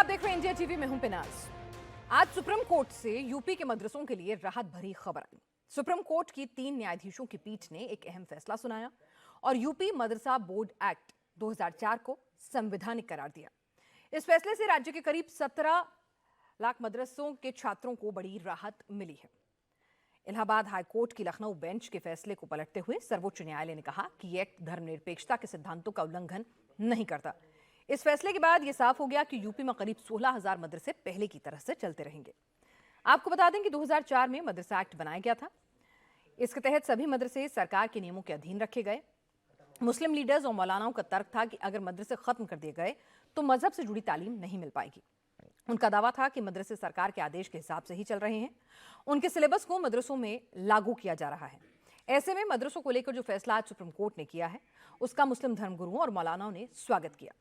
देख रहे हैं इंडिया टीवी में हूं पिनाज। आज सुप्रीम कोर्ट से यूपी के मदरसों के लिए राहत भरी खबर आई। सुप्रीम कोर्ट की 3 न्यायाधीशों की पीठ ने एक अहम फैसला सुनाया और यूपी मदरसा बोर्ड एक्ट 2004 को संवैधानिक करार दिया। इस फैसले से राज्य के करीब 17 लाख मदरसों के छात्रों को बड़ी राहत मिली है। इलाहाबाद हाईकोर्ट की लखनऊ बेंच के फैसले को पलटते हुए सर्वोच्च न्यायालय ने कहा कि यह एक्ट धर्मनिरपेक्षता के सिद्धांतों का उल्लंघन नहीं करता। इस फैसले के बाद यह साफ हो गया कि यूपी में करीब 16,000 मदरसे पहले की तरह से चलते रहेंगे। आपको बता दें कि 2004 में मदरसा एक्ट बनाया गया था। इसके तहत सभी मदरसे सरकार के नियमों के अधीन रखे गए। मुस्लिम लीडर्स और मौलानाओं का तर्क था कि अगर मदरसे खत्म कर दिए गए तो मजहब से जुड़ी तालीम नहीं मिल पाएगी। उनका दावा था कि मदरसे सरकार के आदेश के हिसाब से ही चल रहे हैं। उनके सिलेबस को मदरसों में लागू किया जा रहा है। ऐसे में मदरसों को लेकर जो फैसला आज सुप्रीम कोर्ट ने किया है, उसका मुस्लिम धर्मगुरुओं और मौलानाओं ने स्वागत किया।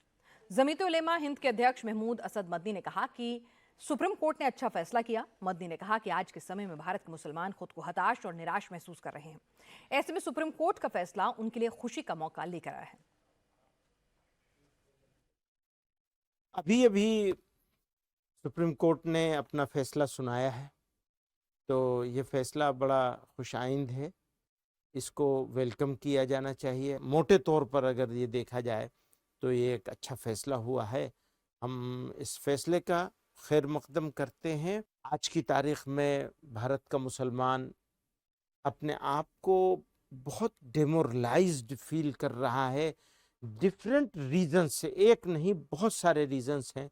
जमीयत उलेमा हिंद के अध्यक्ष महमूद असद मदनी ने कहा कि सुप्रीम कोर्ट ने अच्छा फैसला किया। मदनी ने कहा कि आज के समय में भारत के मुसलमान खुद को हताश और निराश महसूस कर रहे हैं। ऐसे में सुप्रीम कोर्ट का फैसला उनके लिए खुशी का मौका लेकर आया है। अभी सुप्रीम कोर्ट ने अपना फैसला सुनाया है, तो ये फैसला बड़ा खुशाइंद है। इसको वेलकम किया जाना चाहिए। मोटे तौर पर अगर ये देखा जाए तो ये एक अच्छा फैसला हुआ है। हम इस फैसले का खैर मकदम करते हैं। आज की तारीख में भारत का मुसलमान अपने आप को बहुत डेमोरलाइज्ड फील कर रहा है, डिफरेंट रीजन से। एक नहीं, बहुत सारे रीजन्स हैं।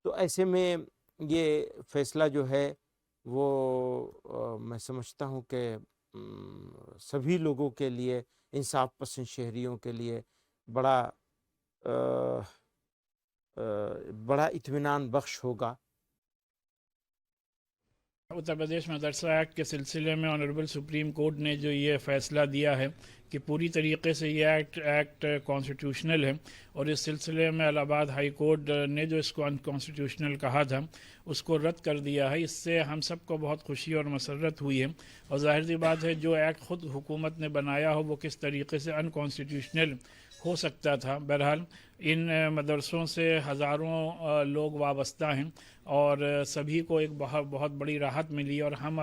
तो ऐसे में ये फैसला जो है वो मैं समझता हूँ कि सभी लोगों के लिए, इंसाफ पसंद शहरियों के लिए बड़ा इत्मीनान बख्श होगा। उत्तर प्रदेश मदरसा एक्ट के सिलसिले में ऑनरेबल सुप्रीम कोर्ट ने जो ये फ़ैसला दिया है कि पूरी तरीके से ये एक्ट कॉन्स्टिट्यूशनल है, और इस सिलसिले में इलाहाबाद हाई कोर्ट ने जो इसको अनकॉन्स्टिट्यूशनल कहा था उसको रद्द कर दिया है। इससे हम सबको बहुत खुशी और मसरत हुई है। और जाहिर सी बात है, जो एक्ट ख़ुद हुकूमत ने बनाया हो वो किस तरीके से अनकॉन्स्टिट्यूशनल हो सकता था। बहरहाल इन मदरसों से हज़ारों लोग वाबस्ता हैं और सभी को एक बहुत बड़ी राहत मिली, और हम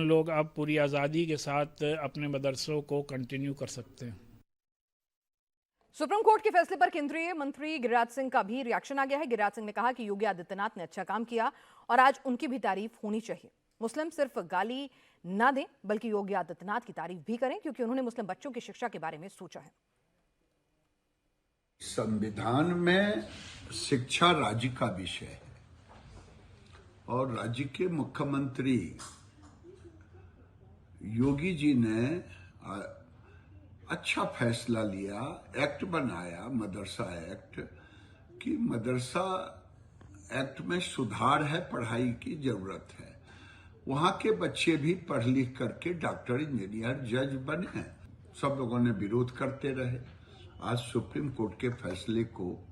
लोग अब पूरी आज़ादी के साथ अपने मदरसों को कंटिन्यू कर सकते हैं। सुप्रीम कोर्ट के फैसले पर केंद्रीय मंत्री गिरिराज सिंह का भी रिएक्शन आ गया है। गिरिराज सिंह ने कहा कि योगी आदित्यनाथ ने अच्छा काम किया और आज उनकी भी तारीफ होनी चाहिए। मुस्लिम सिर्फ गाली ना दें बल्कि योगी आदित्यनाथ की तारीफ भी करें, क्योंकि उन्होंने मुस्लिम बच्चों की शिक्षा के बारे में सोचा है। संविधान में शिक्षा राज्य का विषय है और राज्य के मुख्यमंत्री योगी जी ने अच्छा फैसला लिया, एक्ट बनाया मदरसा एक्ट। कि मदरसा एक्ट में सुधार है, पढ़ाई की जरूरत है। वहां के बच्चे भी पढ़ लिख करके डॉक्टर, इंजीनियर, जज बने। सब लोगों ने विरोध करते रहे। आज सुप्रीम कोर्ट के फैसले को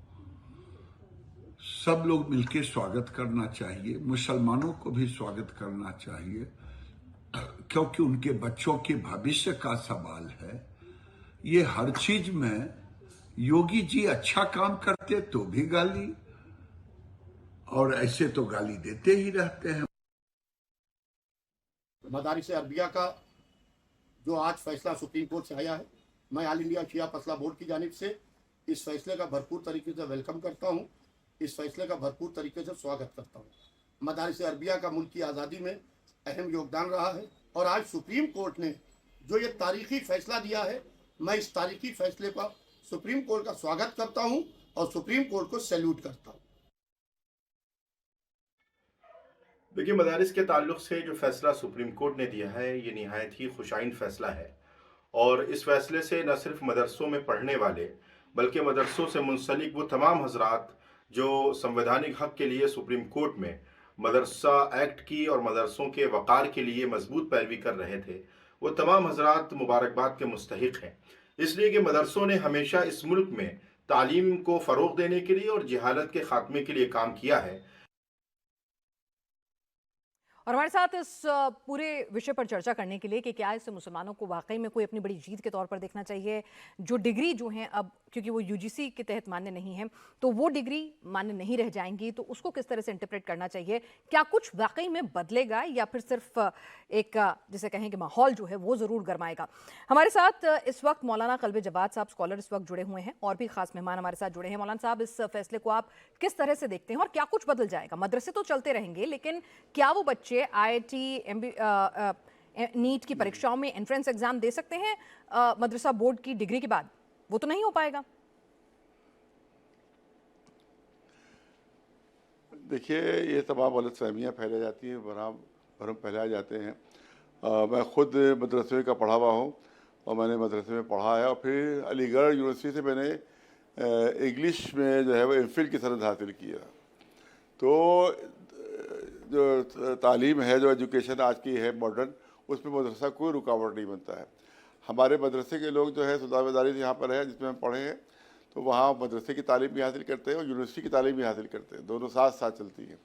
सब लोग मिलकर स्वागत करना चाहिए। मुसलमानों को भी स्वागत करना चाहिए, क्योंकि उनके बच्चों के भविष्य का सवाल है। ये हर चीज में योगी जी अच्छा काम करते तो भी गाली, और ऐसे तो गाली देते ही रहते हैं। मदारिस अरबिया का जो आज फैसला सुप्रीम कोर्ट से आया है, मैं ऑल इंडिया शिया फैसला बोर्ड की जानिब से इस फैसले का भरपूर तरीके से वेलकम करता हूं। इस फैसले का भरपूर तरीके से स्वागत करता हूं। मदारिस अरबिया का मुल्क की आज़ादी में अहम योगदान रहा है, और आज सुप्रीम कोर्ट ने जो ये तारीखी फैसला दिया है, मैं इस तारीखी फैसले का सुप्रीम कोर्ट का स्वागत करता हूं और सुप्रीम कोर्ट को सैल्यूट करता हूं। देखिए, मदारिस के ताल्लुक से जो फैसला सुप्रीम कोर्ट ने दिया है ये निहायत ही खुशाइन फैसला है, और इस फैसले से न सिर्फ मदरसों में पढ़ने वाले बल्कि मदरसों से मुंसलिक वो तमाम हजरात जो संवैधानिक हक के लिए सुप्रीम कोर्ट में मदरसा एक्ट की और मदरसों के वक़ार के लिए मजबूत पैरवी कर रहे थे, वो तमाम हजरात मुबारकबाद के मुस्तहिक हैं। इसलिए कि मदरसों ने हमेशा इस मुल्क में तालीम को फ़रोग़ देने के लिए और जहालत के ख़ात्मे के लिए काम किया है। और हमारे साथ इस पूरे विषय पर चर्चा करने के लिए कि क्या इससे मुसलमानों को वाकई में कोई अपनी बड़ी जीत के तौर पर देखना चाहिए, जो डिग्री जो है अब क्योंकि वो यूजीसी के तहत मान्य नहीं है तो वो डिग्री मान्य नहीं रह जाएंगी, तो उसको किस तरह से इंटरप्रेट करना चाहिए, क्या कुछ वाकई में बदलेगा या फिर सिर्फ एक जिसे कहें कि माहौल जो है वो जरूर गरमाएगा। हमारे साथ इस वक्त मौलाना कल्बे जवाद साहब स्कॉलर इस वक्त जुड़े हुए हैं और भी खास मेहमान हमारे साथ जुड़े हैं। मौलाना साहब, इस फैसले को आप किस तरह से देखते हैं और क्या कुछ बदल जाएगा? मदरसे तो चलते रहेंगे लेकिन क्या वो बच्चे IIT नीट की परीक्षाओं में एंट्रेंस एग्जाम दे सकते हैं मदरसा बोर्ड की डिग्री के बाद? वो तो नहीं हो पाएगा। देखिए, ये तमाम गलतफहमियाँ फैलाई जाती हैं, भरम फैलाए जाते हैं। मैं खुद मदरसे का पढ़ा हुआ हूँ और मैंने मदरसे में पढ़ा है और फिर अलीगढ़ यूनिवर्सिटी से मैंने इंग्लिश में जो है वो एमफिल की सनद हासिल किया। तो जो तालीम है, जो एजुकेशन आज की है मॉडर्न, उसमें मदरसा कोई रुकावट नहीं बनता है। हमारे मदरसे के लोग जो है सुल्तानबाजारी से यहाँ पर है जिसमें हम पढ़े हैं, तो वहाँ मदरसे की तालीम भी हासिल करते हैं और यूनिवर्सिटी की तालीम भी हासिल करते हैं, दोनों साथ साथ चलती हैं।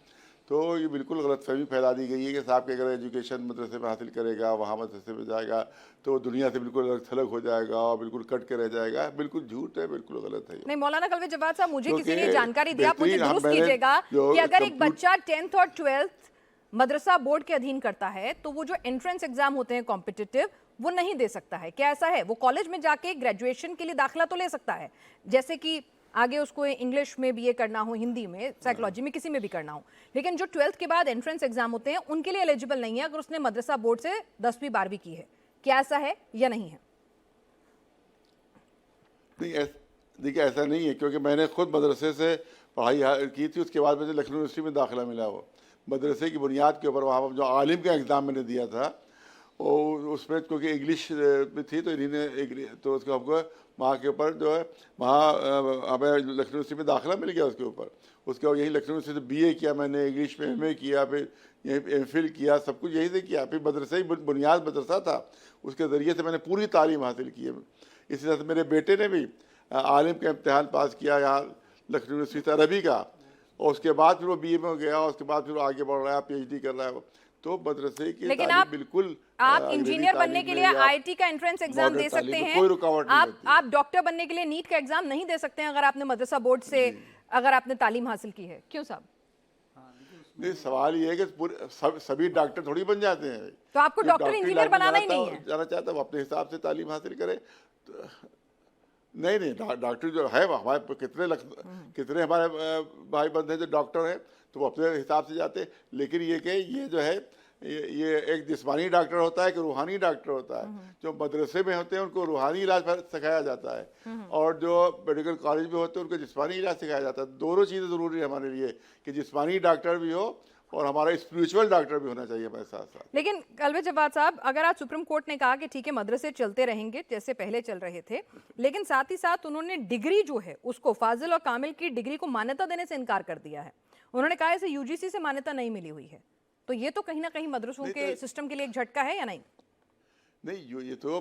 तो ये बिल्कुल गलतफहमी फैला दी गई है कि साहब के अगर एजुकेशन मदरसे में हासिल करेगा, वहाँ मदरसे में जाएगा तो दुनिया से बिल्कुल अलग थलग हो जाएगा और बिल्कुल कट के रह जाएगा। बिल्कुल झूठ है, बिल्कुल गलत है। नहीं, मौलाना कल्बे जवाद साहब, मुझे किसी ने क्योंकि जानकारी दी, आप मुझे बेहतरीन दुरुस्त मैंने कीजिएगा जो कि अगर एक कंप्यूट- बच्चा 10th और 12th मदरसा बोर्ड के अधीन करता है तो वो जो एंट्रेंस एग्जाम होते हैं कॉम्पिटिटिव, वो नहीं दे सकता है। क्या ऐसा है? वो कॉलेज में जाके ग्रेजुएशन के लिए दाखिला तो ले सकता है, जैसे कि आगे उसको इंग्लिश में BA करना हो, हिंदी में, साइकोलॉजी में, किसी में भी करना हो, लेकिन जो 12th के बाद एंट्रेंस एग्जाम होते हैं उनके लिए एलिजिबल नहीं है अगर उसने मदरसा बोर्ड से 10वीं 12वीं की है। क्या ऐसा है या नहीं है? नहीं, देखिए ऐसा नहीं है, क्योंकि मैंने खुद मदरसे से पढ़ाई की थी, उसके बाद मुझे लखनऊ यूनिवर्सिटी में दाखिला मिला। वो मदरसे की बुनियाद के ऊपर वहाँ जो आलिम का एग्ज़ाम मैंने दिया था, और उसमें क्योंकि इंग्लिश में थी तो इन्हीं ने तो उसको हमको वहाँ के ऊपर जो है वहाँ हमें लखनऊ यूनिवर्सिटी में दाखिला मिल गया। उसके ऊपर उसके बाद यही लखनऊ यूनिवर्सिटी से BA किया मैंने, इंग्लिश में MA किया, फिर यहीं MPhil किया, सब कुछ यहीं से किया। फिर मदरसे ही बुनियाद मदरसा था, उसके ज़रिए से मैंने पूरी तालीम हासिल की है। इसी तरह से मेरे बेटे ने भी आलिम का इम्तहान पास किया यहाँ लखनऊ यूनिवर्सिटी से अरबी का, और उसके बाद फिर वो BA में गया और उसके बाद फिर वो आगे बढ़ रहा है, PhD कर रहा है। तो मदरसे की लेकिन तालीम बिल्कुल आप इंजीनियर बनने के लिए IIT का एंट्रेंस एग्जाम दे सकते हैं, कोई रुकावट नहीं लगती। आप डॉक्टर बनने के लिए नीट का एग्जाम नहीं दे सकते हैं अगर आपने मदरसा बोर्ड से अगर आपने तालीम हासिल की है। क्यों साहब? नहीं, सवाल ये है कि सभी डॉक्टर थोड़ी बन जाते हैं। तो आपको डॉक्टर इंजीनियर बनाना ही नहीं है? जाना चाहता है वो अपने हिसाब से तालीम हासिल करे। नहीं, डॉक्टर जो है हमारे कितने हमारे भाई बंधु हैं जो डॉक्टर हैं, तो वो अपने हिसाब से जाते हैं। लेकिन ये कि ये जो है ये एक जिस्मानी डॉक्टर होता है कि रूहानी डॉक्टर होता है। जो मदरसे में होते हैं उनको रूहानी इलाज सिखाया जाता है, और जो मेडिकल कॉलेज में होते हैं उनको जिस्मानी इलाज सिखाया जाता है। दोनों चीज़ें ज़रूरी है हमारे लिए कि जिस्मानी डॉक्टर भी हो और हमारा स्पिरिचुअल डॉक्टर भी होना चाहिए हमारे साथ साथ। लेकिन कल्बे जवाद साहब, अगर आज सुप्रीम कोर्ट ने कहा कि ठीक है मदरसे चलते रहेंगे जैसे पहले चल रहे थे, लेकिन साथ ही साथ उन्होंने डिग्री जो है उसको फाजिल और कामिल की डिग्री को मान्यता देने से इनकार कर दिया है। उन्होंने कहा इसे UGC से मान्यता नहीं मिली हुई है, तो ये तो कहीं ना कहीं मदरसों के सिस्टम के लिए एक झटका है या नहीं? नहीं, ये तो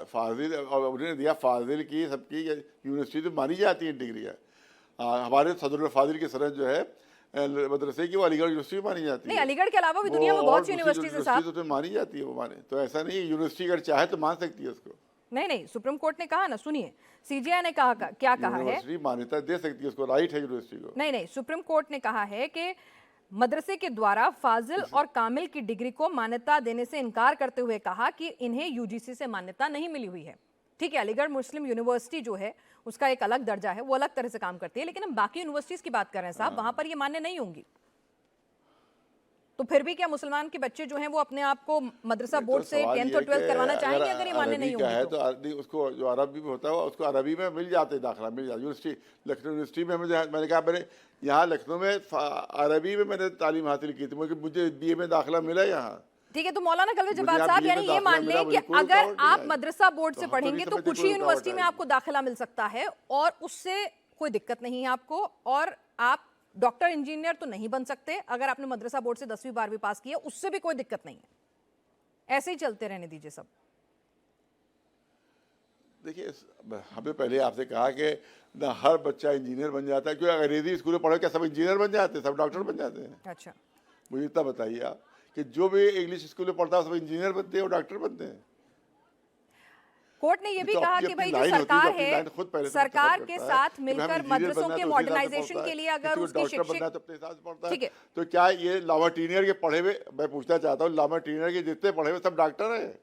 फाजिल और उन्होंने दिया, फाजिल की सबकी यूनिवर्सिटी तो मानी जाती है डिग्रियाँ। हमारे सदरुल फाजिल की सनद जो है मदरसे की वो अलीगढ़ यूनिवर्सिटी मानी जाती है। नहीं, अलीगढ़ के अलावा भी दुनिया में बहुत सी यूनिवर्सिटीज है साहब। तो मानी जाती है वो माने, तो ऐसा नहीं यूनिवर्सिटी अगर चाहे तो मान सकती है उसको। नहीं, सुप्रीम कोर्ट ने कहा ना, सुनिए, CJI ने कहा क्या कहा है? यूनिवर्सिटी मान्यता दे सकती है उसको, राइट है यूनिवर्सिटी को। नहीं, सुप्रीम कोर्ट ने कहा है कि मदरसे के द्वारा फाजिल और कामिल की डिग्री को मान्यता देने से इनकार करते हुए कहा कि इन्हें UGC से मान्यता नहीं मिली हुई है। ठीक है, अलीगढ़ मुस्लिम यूनिवर्सिटी जो है उसका एक अलग दर्जा है, वो अलग तरह से काम करती है, लेकिन हम बाकी यूनिवर्सिटीज की बात कर रहे हैं साहब, वहां पर ये मान्य नहीं होंगी। तो फिर भी क्या मुसलमान के बच्चे जो हैं वो अपने आप को मदरसा बोर्ड से 10th और 12th करवाना चाहेंगे अगर ये मान्य नहीं होंगे? तो उसको जो अरबी में होता है उसको अरबी में मिल जाते दाखिला, मिल जाता। यूनिवर्सिटी लखनऊ यूनिवर्सिटी में मैंने कहा मैंने यहाँ लखनऊ में अरबी में मैंने तालीम हासिल की थी, मुझे BA में दाखिला मिला यहाँ। ठीक है, तो मौलाना कल्बे जवाद साहब, यानी ये मान लें कि अगर आप मदरसा बोर्ड से पढ़ेंगे तो कुछ ही यूनिवर्सिटी में आपको दाखिला मिल सकता है और उससे कोई दिक्कत नहीं है आपको, और आप डॉक्टर इंजीनियर तो नहीं बन सकते अगर आपने मदरसा बोर्ड से 10वीं 12वीं पास की है, उससे भी कोई दिक्कत नहीं है। ऐसे ही चलते रहने दीजिए सब। देखिए, हमें पहले आपसे कहा कि ना हर बच्चा इंजीनियर बन जाता है। क्यों अंग्रेजी स्कूल में पढ़ो क्या सब इंजीनियर बन जाते हैं, सब डॉक्टर बन जाते हैं? अच्छा, मुझे इतना बताइए आप कि जो भी इंग्लिश स्कूल में पढ़ता है सब इंजीनियर बनते हैं और डॉक्टर बनते हैं। कोर्ट ने ये भी तो कहा अपनी कि अपनी भाई जो लाइन होती है, सरकार तो अपनी लाइन खुद पहले है, से तय सरकार करता के है साथ कि हमें मिलकर इंजीनियर मदरसों बनना है के तो उसी हिसाब से मॉडर्नाइजेशन पढ़ता के है, लिए अगर किसी को उसके डॉक्टर बनना है शिक्षक, तो अपने हिसाब से पढ़ता ठीक है, है। तो क्या ये लामा टीनियर के पढ़े हुए, मैं पूछना चाहता हूँ, लामा टीनियर के जितने पढ़े हुए सब डॉक्टर हैं,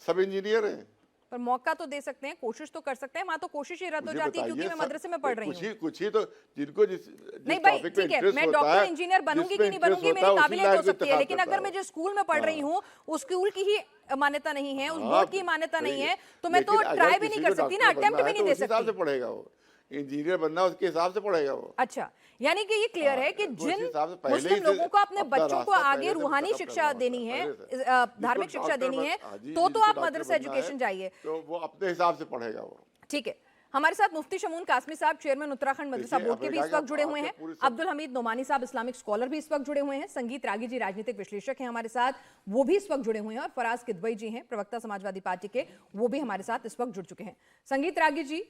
सब इंजीनियर हैं? पर मौका तो दे सकते हैं, कोशिश तो कर सकते हैं। वहां तो कोशिश ही रद्द हो मुझे जाती है बताइए क्योंकि मैं सब, मदरसे में पढ़ रही हूँ। कुछ ही तो जिनको जिस नहीं भाई टॉपिक पे ठीक है, इंटरेस्ट मैं होता डॉक्टर है, इंजीनियर बनूंगी जिसमें कि नहीं इंटरेस्ट बनूंगी होता मेरी है उसी काबिलियत लाइन हो को सकती है, इंतखाब लेकिन करता अगर है। मैं जिस स्कूल में पढ़ रही हूँ उस स्कूल की ही मान्यता नहीं है, उस बोर्ड की मान्यता नहीं है, तो मैं तो ट्राई भी नहीं कर सकती ना, अटेम्प्ट भी नहीं दे हिसाब से सकती। पढ़ेगा वो, इंजीनियर बनना उसके हिसाब से पढ़ेगा वो। अच्छा, यानी कि ये क्लियर है कि वो उस जिन हिसाब से पहले मुस्लिम ही से लोगों को अपने अपना बच्चों को रास्ता आगे पहले से रूहानी सेटअप शिक्षा करना होता देनी है, है, पहले से। धार्मिक जिसको शिक्षा देनी डॉक्टर है, हाँ जी, तो जिसको आप डॉक्टर मदरसा बनना है, एजुकेशन जाइए। तो वो अपने हिसाब से पढ़ेगा वो। ठीक है, हमारे साथ मुफ्ती शमून कासमी साहब, चेयरमैन उत्तराखंड मदरसा देखिए, बोर्ड के भी अफ्रीका इस का वक्त जुड़े हुए आपके हैं। पूरे सब- अब्दुल हमीद नोमानी साहब, इस्लामिक स्कॉलर, भी इस वक्त जुड़े हुए हैं। संगीत रागी जी, राजनीतिक विश्लेषक हैं हमारे साथ, वो भी इस वक्त जुड़े हुए हैं। और फराज किदवई जी हैं, प्रवक्ता समाजवादी पार्टी के, वो भी हमारे साथ इस वक्त जुड़ चुके हैं। संगीत रागी जी,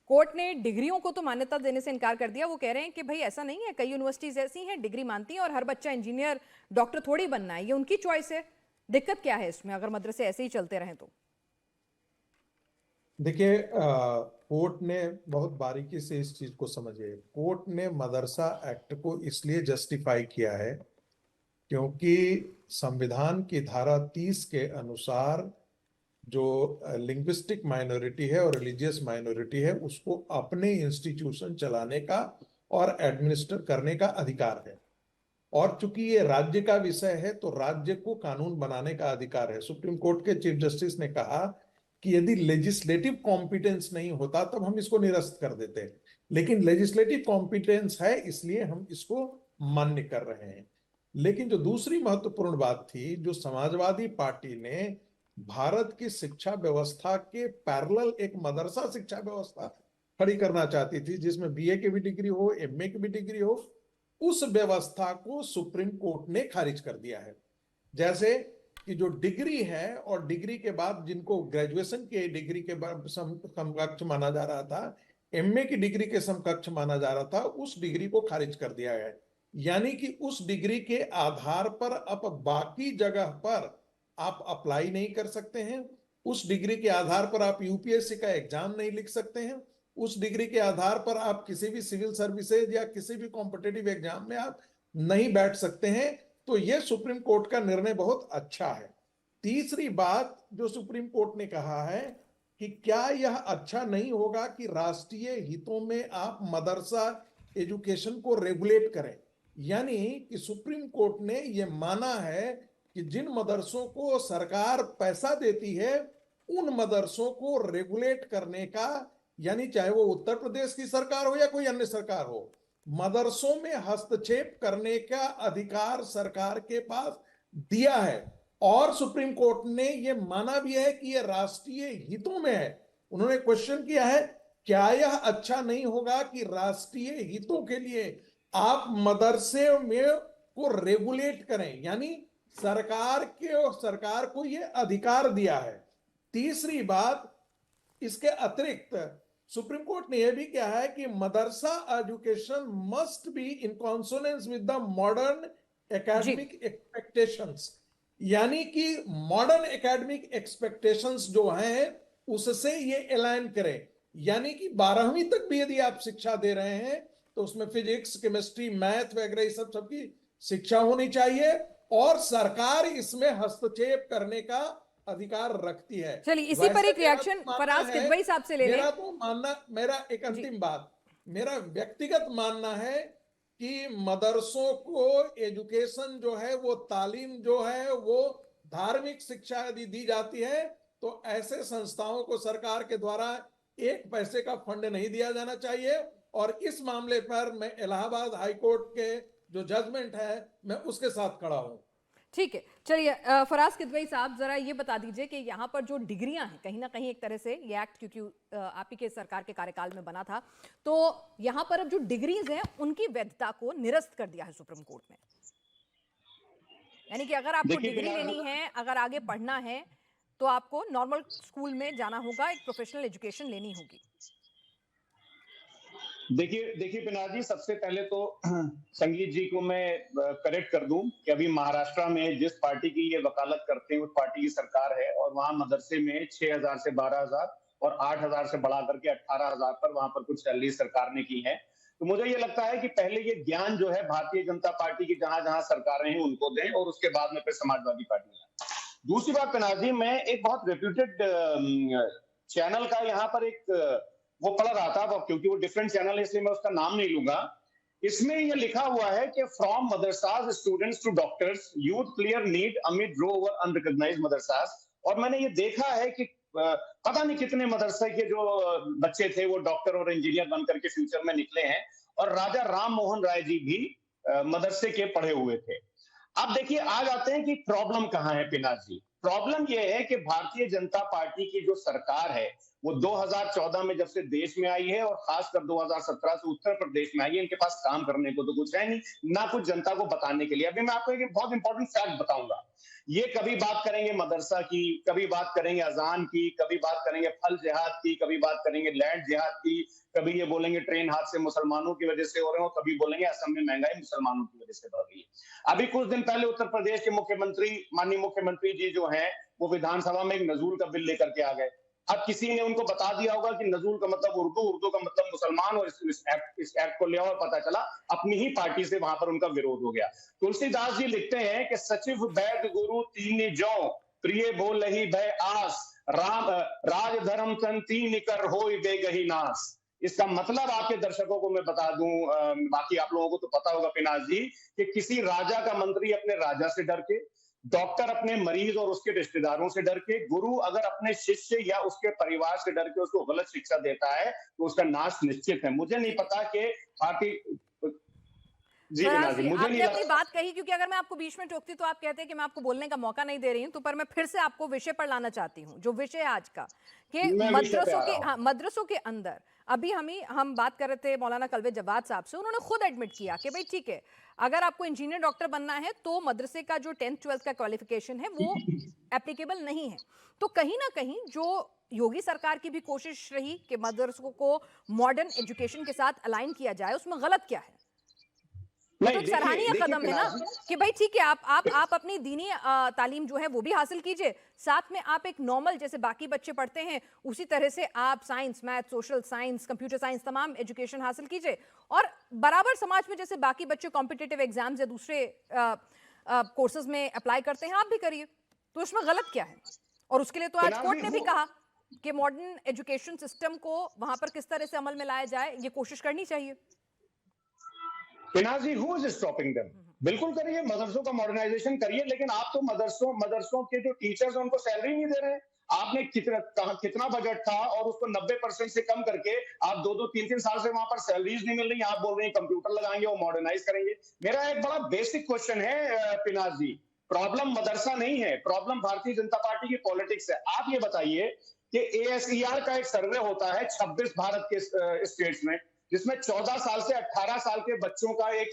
कोर्ट ने डिग्रियों को तो मान्यता देने से इनकार कर दिया। वो कह रहे हैं कि भाई ऐसा नहीं है, कई यूनिवर्सिटीज ऐसी हैं डिग्री मानती हैं और हर बच्चा इंजीनियर डॉक्टर थोड़ी बनना है, ये उनकी चॉइस है। दिक्कत क्या है इसमें अगर मदरसे ऐसे ही चलते रहें तो? देखिए, कोर्ट ने बहुत बारीकी से इस चीज को समझे। कोर्ट ने मदरसा एक्ट को इसलिए जस्टिफाई किया है क्योंकि संविधान की धारा 30 के अनुसार जो लिंग्विस्टिक माइनॉरिटी है और रिलीजियस माइनॉरिटी है उसको अपने इंस्टीट्यूशन चलाने का और एडमिनिस्टर करने का अधिकार है। और चूंकि ये राज्य का विषय है तो राज्य को कानून बनाने का अधिकार है। सुप्रीम कोर्ट के चीफ जस्टिस ने कहा कि यदि लेजिस्लेटिव कॉम्पिटेंस नहीं होता तब हम इसको निरस्त कर देते, लेकिन लेजिस्लेटिव कॉम्पिटेंस है इसलिए हम इसको मान्य कर रहे हैं। लेकिन जो दूसरी महत्वपूर्ण बात थी, जो समाजवादी पार्टी ने भारत की शिक्षा व्यवस्था के पैरेलल एक मदरसा शिक्षा व्यवस्था खड़ी करना चाहती थी जिसमें बीए की भी डिग्री हो, एमए की भी डिग्री हो, उस व्यवस्था को सुप्रीम कोर्ट ने खारिज कर दिया है। जैसे कि जो डिग्री है और डिग्री के बाद जिनको ग्रेजुएशन के डिग्री के समकक्ष माना जा रहा था, एमए की डिग्री के समकक्ष माना जा रहा था, उस डिग्री को खारिज कर दिया है। यानी कि उस डिग्री के आधार पर अब बाकी जगह पर आप अप्लाई नहीं कर सकते हैं, उस डिग्री के आधार पर आप यूपीएससी का एग्जाम नहीं लिख सकते हैं, उस डिग्री के आधार पर आप किसी भी सिविल सर्विसेज या किसी भी कॉम्पिटिटिव एग्जाम में आप नहीं बैठ सकते हैं। तो यह सुप्रीम कोर्ट का निर्णय बहुत अच्छा है। तीसरी बात जो सुप्रीम कोर्ट ने कहा है कि क्या यह अच्छा नहीं होगा कि राष्ट्रीय हितों में आप मदरसा एजुकेशन को रेगुलेट करें। यानी कि सुप्रीम कोर्ट ने यह माना है कि जिन मदरसों को सरकार पैसा देती है उन मदरसों को रेगुलेट करने का, यानी चाहे वो उत्तर प्रदेश की सरकार हो या कोई अन्य सरकार हो, मदरसों में हस्तक्षेप करने का अधिकार सरकार के पास दिया है। और सुप्रीम कोर्ट ने यह माना भी है कि यह राष्ट्रीय हितों में है। उन्होंने क्वेश्चन किया है, क्या यह अच्छा नहीं होगा कि राष्ट्रीय हितों के लिए आप मदरसे में को रेगुलेट करें, यानी सरकार को यह अधिकार दिया है। तीसरी बात, इसके अतिरिक्त सुप्रीम कोर्ट ने यह भी कहा है कि madrasa education must be in consonance with the modern academic expectations, यानी कि मॉडर्न एकेडमिक एक्सपेक्टेशंस जो हैं उससे ये अलाइन करें। यानी कि 12वीं तक भी यदि आप शिक्षा दे रहे हैं तो उसमें फिजिक्स, केमिस्ट्री, मैथ वगैरह सब सबकी शिक्षा होनी चाहिए और सरकार इसमें हस्तक्षेप करने का अधिकार रखती है। चलिए इसी पर एक रिएक्शन फराज किदवई साहब से ले लें। मेरा तो मानना, मेरा एक अंतिम बात, मेरा व्यक्तिगत मानना है कि मदरसों को एजुकेशन जो है वो तालीम जो है वो धार्मिक शिक्षा यदि दी जाती है तो ऐसे संस्थाओं को सरकार के द्वारा एक पैसे का फंड नहीं दिया जाना चाहिए। और इस मामले पर मैं इलाहाबाद हाईकोर्ट के जो जजमेंट है मैं उसके साथ खड़ा हूं। ठीक है, चलिए फराज किदवई साहब जरा ये बता दीजिए कि यहाँ पर जो डिग्रियां हैं, कहीं ना कहीं एक तरह से ये एक्ट क्योंकि आप ही के सरकार के कार्यकाल में बना था, तो यहाँ पर अब जो डिग्रीज हैं उनकी वैधता को निरस्त कर दिया है सुप्रीम कोर्ट ने। यानी कि अगर आपको डिग्री लेनी है, अगर आगे पढ़ना है तो आपको नॉर्मल स्कूल में जाना होगा, एक प्रोफेशनल एजुकेशन लेनी होगी। देखिए पिनाक जी, सबसे पहले तो संगीत जी को मैं करेक्ट कर दूं कि अभी महाराष्ट्र में जिस पार्टी की ये वकालत करते हैं उस पार्टी की सरकार है, और वहां मदरसे में 6,000 से 12,000 और 8,000 से बढ़ा करके 18,000 पर वहां पर कुछ सैलरी सरकार ने की है। तो मुझे ये लगता है कि पहले ये ज्ञान जो है भारतीय जनता पार्टी की जहां जहां सरकारें हैं उनको दें, और उसके बाद में फिर समाजवादी पार्टी है। दूसरी बात पिनाक जी, मैं एक बहुत रेप्यूटेड चैनल का यहाँ पर एक वो पढ़ रहा था, क्योंकि वो डिफरेंट चैनल है इसलिए मैं उसका नाम नहीं लूंगा। इसमें ये लिखा हुआ है कि from madrasas students to doctors, youth clear NEET amid row over unrecognised madrasas. और मैंने ये देखा है कि पता नहीं कितने मदरसे के जो बच्चे थे वो डॉक्टर और इंजीनियर बनकर के फ्यूचर में निकले हैं, और राजा राम मोहन राय जी भी मदरसे के पढ़े हुए थे। अब देखिए, आ जाते हैं कि प्रॉब्लम कहाँ है पिनाक जी। प्रॉब्लम यह है कि भारतीय जनता पार्टी की जो सरकार है वो 2014 में जब से देश में आई है, और खासकर 2017 से उत्तर प्रदेश में आई है, इनके पास काम करने को तो कुछ है नहीं, ना कुछ जनता को बताने के लिए। अभी मैं आपको एक बहुत इंपॉर्टेंट फैक्ट बताऊंगा। ये कभी बात करेंगे मदरसा की, कभी बात करेंगे अजान की, कभी बात करेंगे फल जिहाद की, कभी बात करेंगे लैंड जिहाद की, कभी ये बोलेंगे ट्रेन हादसे मुसलमानों की वजह से हो रहे हो, कभी बोलेंगे असम में महंगाई मुसलमानों की वजह से बढ़ रही है। अभी कुछ दिन पहले उत्तर प्रदेश के मुख्यमंत्री, माननीय मुख्यमंत्री जी जो हैं, वो विधानसभा में एक नजूल का बिल लेकर के आ गए। अब किसी ने उनको बता दिया होगा कि नजूल का मतलब उर्दू, उर्दू का मतलब मुसलमान, और इस एक्ट को लिया और पता चला अपनी ही पार्टी से वहां पर उनका विरोध हो गया। तुलसीदास जी लिखते हैं कि सचिव वैद गुरु तीन जौ, प्रिय बोल ही भय आस, राम राज धर्म तन तीन कर होय बेगही नास। इसका मतलब आपके दर्शकों को मैं बता दूं, बाकी आप लोगों को तो पता होगा पिनाक जी, कि किसी राजा का मंत्री अपने राजा से डर के, डॉक्टर अपने मरीज और उसके रिश्तेदारों से डर के, गुरु अगर अपने शिष्य या उसके परिवार से डर के उसको गलत शिक्षा देता है तो उसका नाश निश्चित है। मुझे नहीं पता कि बाकी जी स्वराज जी, मुझे आपने नहीं अपनी बात कही, क्योंकि अगर मैं आपको बीच में टोकती तो आप कहते हैं कि मैं आपको बोलने का मौका नहीं दे रही हूं, तो पर मैं फिर से आपको विषय पर लाना चाहती हूं, जो विषय है आज का, कि मदरसों के अंदर अभी हम बात कर रहे थे मौलाना कल्बे जवाद साहब से। उन्होंने खुद एडमिट किया कि भाई ठीक है, अगर आपको इंजीनियर डॉक्टर बनना है तो मदरसे का जो 10th 12th का क्वालिफिकेशन है वो एप्लीकेबल नहीं है। तो कहीं ना कहीं जो योगी सरकार की भी कोशिश रही कि मदरसों को मॉडर्न एजुकेशन के साथ अलाइन किया जाए, उसमें गलत क्या है? तो एक सराहनीय कदम है ना कि भाई ठीक है, आप अपनी दीनी तालीम जो है वो भी हासिल कीजिए, साथ में आप एक नॉर्मल जैसे बाकी बच्चे पढ़ते हैं उसी तरह से आप science, math, social science, computer science तमाम एजुकेशन हासिल कीजिए, और बराबर समाज में जैसे बाकी बच्चे कॉम्पिटिटिव एग्जाम्स या दूसरे कोर्सेज में अप्लाई करते हैं, आप भी करिए। तो इसमें गलत क्या है? और उसके लिए तो आज कोर्ट ने भी कहा कि मॉडर्न एजुकेशन सिस्टम को वहां पर किस तरह से अमल में लाया जाए, ये कोशिश करनी चाहिए। पिनाक जी, हु इज स्टॉपिंग देम? बिल्कुल करिए, मदरसों का मॉडर्नाइजेशन करिए, लेकिन आप तो मदरसों के जो टीचर्स हैं उनको सैलरी नहीं दे रहे हैं। आपने कितना बजट था और उसको 90% से कम करके आप 2-3 साल से वहां पर सैलरीज नहीं मिल रही, आप बोल रहे हैं कंप्यूटर लगाएंगे और मॉडर्नाइज करेंगे। मेरा एक बड़ा बेसिक क्वेश्चन है पिनाक जी, प्रॉब्लम मदरसा नहीं है, प्रॉब्लम भारतीय जनता पार्टी की पॉलिटिक्स है। आप ये बताइए कि ASER का एक सर्वे होता है 26 भारत के स्टेट्स में, जिसमें 14 साल से 18 साल के बच्चों का एक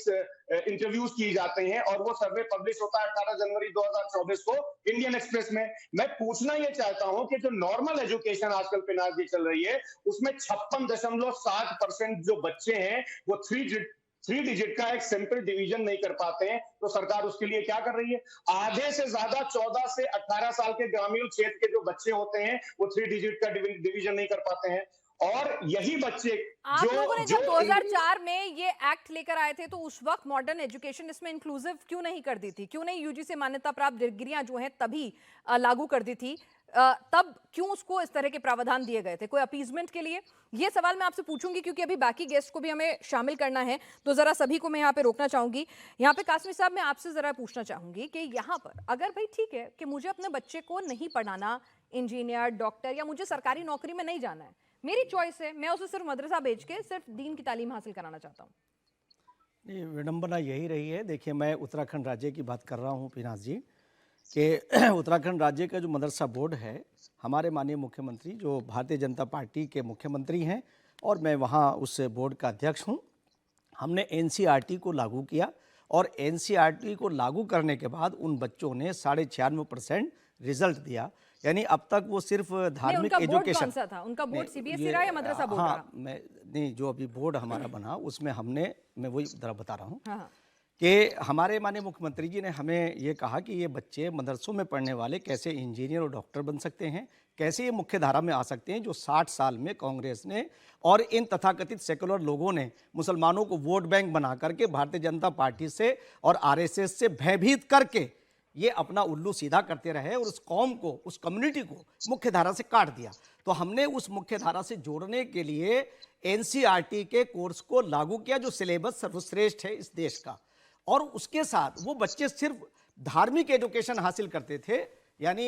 इंटरव्यूज किए जाते हैं, और वो सर्वे पब्लिश होता है 18 जनवरी 2024 को इंडियन एक्सप्रेस में। मैं पूछना ये चाहता हूं कि जो नॉर्मल एजुकेशन आजकल पिनाक जी चल रही है, उसमें 56.7% जो बच्चे हैं वो 3 डिजिट का एक सिंपल डिवीजन नहीं कर पाते हैं। तो सरकार उसके लिए क्या कर रही है? आधे से ज्यादा 14 से 18 साल के ग्रामीण क्षेत्र के जो बच्चे होते हैं वो 3 डिजिट का डिवीजन नहीं कर पाते हैं, और यही बच्चे आप लोगों ने जब 2004 में ये एक्ट लेकर आए थे तो उस वक्त मॉडर्न एजुकेशन इसमें इंक्लूसिव क्यों नहीं कर दी थी? क्यों नहीं यूजी से मान्यता प्राप्त डिग्रियां जो हैं तभी लागू कर दी थी? तब क्यों उसको इस तरह के प्रावधान दिए गए थे? कोई अपीजमेंट के लिए? ये सवाल मैं आपसे पूछूंगी क्योंकि अभी बाकी गेस्ट को भी हमें शामिल करना है, तो जरा सभी को मैं यहाँ पे रोकना चाहूंगी। यहाँ पे कासमी साहब, मैं आपसे जरा पूछना चाहूंगी कि यहाँ पर अगर भाई ठीक है कि मुझे अपने बच्चे को नहीं पढ़ाना इंजीनियर, डॉक्टर, या मुझे सरकारी नौकरी में नहीं जाना है, मेरी चॉइस है, मैं उसे सिर्फ मदरसा भेज के सिर्फ दीन की तालीम हासिल कराना चाहता हूँ। नहीं, विडंबना यही रही है। देखिए, मैं उत्तराखंड राज्य की बात कर रहा हूँ पिनाक जी, कि उत्तराखंड राज्य का जो मदरसा बोर्ड है, हमारे माननीय मुख्यमंत्री जो भारतीय जनता पार्टी के मुख्यमंत्री हैं, और मैं वहाँ उस बोर्ड का अध्यक्ष हूँ। हमने NCERT को लागू किया, और NCERT को लागू करने के बाद उन बच्चों ने 96% रिजल्ट दिया, यानी अब तक वो सिर्फ धार्मिक उनका बोर्ड एजुकेशन। कौन सा था? उनका बोर्ड नहीं, सीबीएसई रहा या मदरसा बोर्ड रहा? हाँ, नहीं, जो अभी बोर्ड हमारा बना उसमें मैं वही जरा बता रहा हूँ हाँ, हाँ। कि हमारे माननीय मुख्यमंत्री जी ने हमें ये कहा कि ये बच्चे मदरसों में पढ़ने वाले कैसे इंजीनियर और डॉक्टर बन सकते हैं, कैसे ये मुख्य धारा में आ सकते हैं, जो 60 साल में कांग्रेस ने और इन तथाकथित सेकुलर लोगों ने मुसलमानों को वोट बैंक बना करके भारतीय जनता पार्टी से और आरएसएस से भयभीत करके ये अपना उल्लू सीधा करते रहे और उस कौम को, उस कम्युनिटी को मुख्य धारा से काट दिया। तो हमने उस मुख्य धारा से जोड़ने के लिए एनसीईआरटी के कोर्स को लागू किया, जो सिलेबस सर्वश्रेष्ठ है इस देश का, और उसके साथ वो बच्चे सिर्फ धार्मिक एजुकेशन हासिल करते थे, यानी